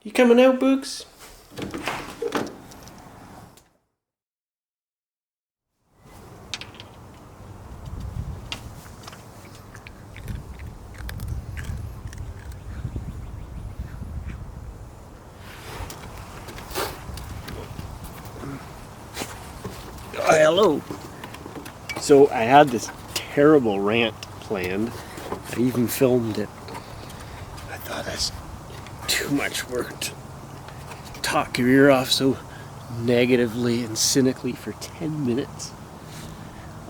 You coming out, Books? Oh, hello. So I had this terrible rant planned. I even filmed it. I thought that's too much work to talk your ear off so negatively and cynically for 10 minutes.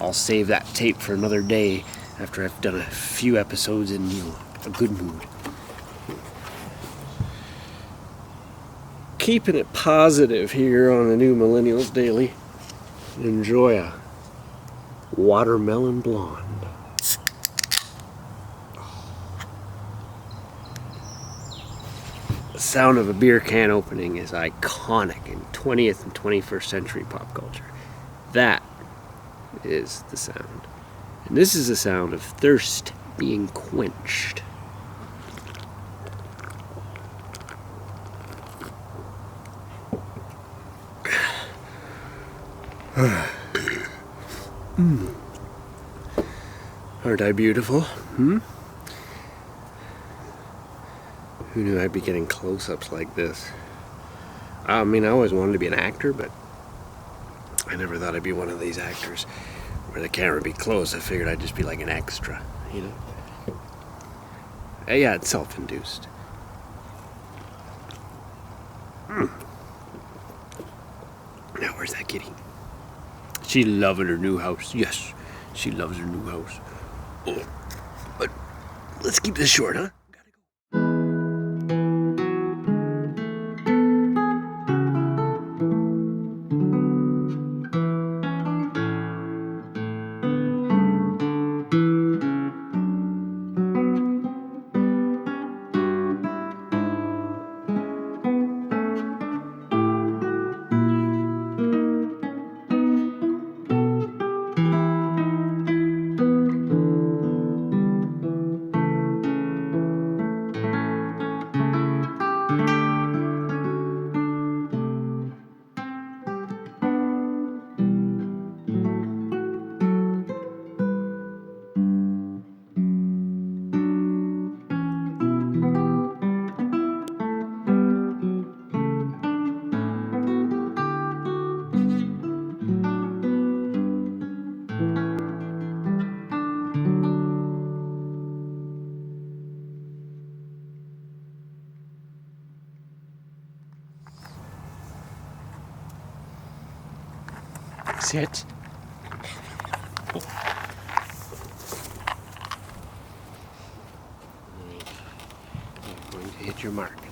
I'll save that tape for another day after I've done a few episodes in a good mood. Keeping it positive here on the new Millennials Daily. Enjoy a watermelon blonde. The sound of a beer can opening is iconic in 20th and 21st century pop culture. That is the sound. And this is the sound of thirst being quenched. Aren't I beautiful? Who knew I'd be getting close-ups like this? I mean, I always wanted to be an actor, but I never thought I'd be one of these actors where the camera would be close. I figured I'd just be like an extra, you know? Yeah, it's self-induced. Now, where's that kitty? She loving her new house. Yes, she loves her new house. Oh, but let's keep this short, huh? Gotta go. Sit. Oh. All right. You're going to hit your mark.